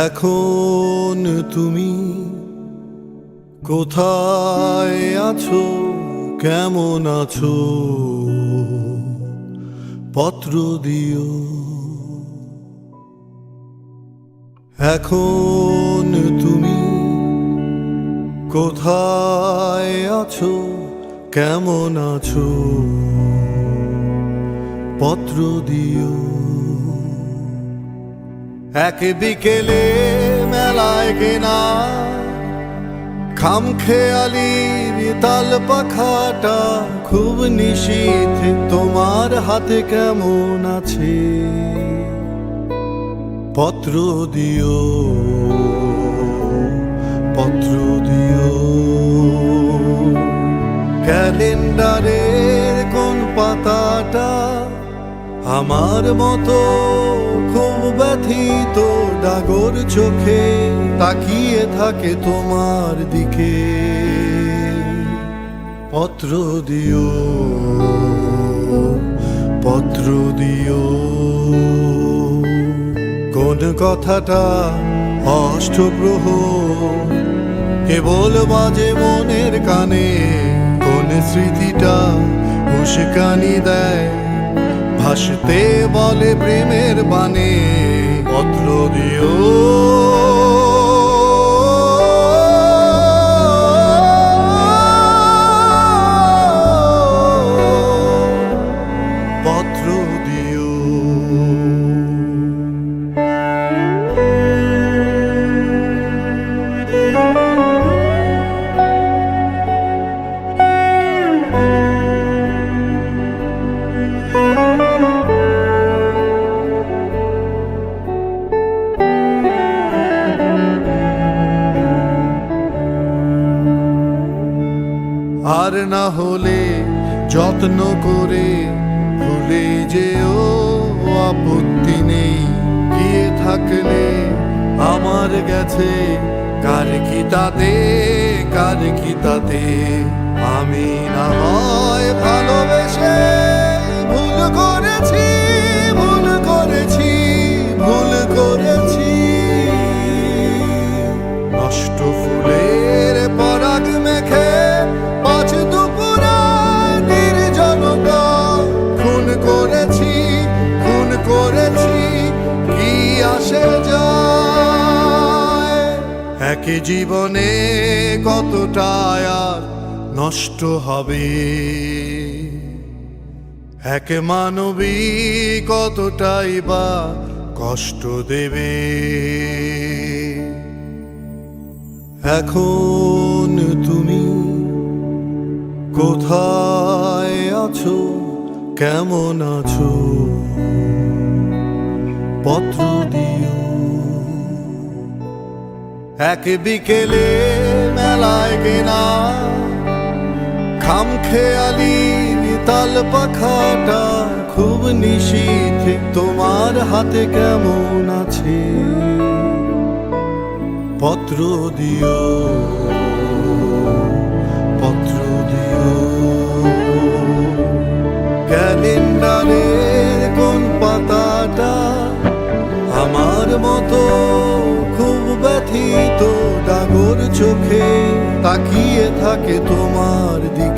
এখন তুমি কোথায় আছো, কেমন আছো, পত্র দিও। এখন তুমি কোথায় আছো, কেমন আছো, পত্র দিও। এক বিকেলে মেলায় কেনা খামখেয়ালির তাল পাখাটা খুব নিশীথ তোমার হাতে কেমন আছে, পত্র দিও, পত্র দিও। ক্যালেন্ডারের কোন পাতাটা আমার মতো খুব ব্যথিত ডাগর চোখে তাকিয়ে থাকে তোমার দিকে, পত্র দিও, পত্র দিও। কোন কথাটা অষ্টপ্রহর কেবল বাজে মনের কানে, কোন স্মৃতিটা উস্কানি দেয় ভাসতে বলে প্রেমের বানে, পত্র দিও, পত্র দিও। আর না হলে যত্ন করে ভুলে যেও, আপত্তি নেই। গিয়ে থাকলে আমার গেছে কার কি তাতে, কার কি তাতে। আমি না হয় ভালোবেসে ভুল করেছি, ভুল করেছি, ভুল করেছি। নষ্ট ফুলের পরাগ মেখে পাঁচ দুপুরা নির্জনতা খুন করেছি, খুন করেছি। কি আসে যায় একই জীবনে, কতটা আর নষ্ট হবে এক মানবী, কতটাই বা কষ্ট দেবে। এখন তুমি কোথায় আছো, কেমন আছো, পত্র দিও। এক বিকেলে মেলায় কেনা খামখেয়ালির তাল পাখাটা খুব নিশীথ তোমার হাতে কেমন আছে, পত্র দিও, পত্র দিও। ক্যালেন্ডারের কোন পাতাটা আমার মতো খুব ব্যথিত ডাগর চোখে তাকিয়ে থাকে তোমার দিকে।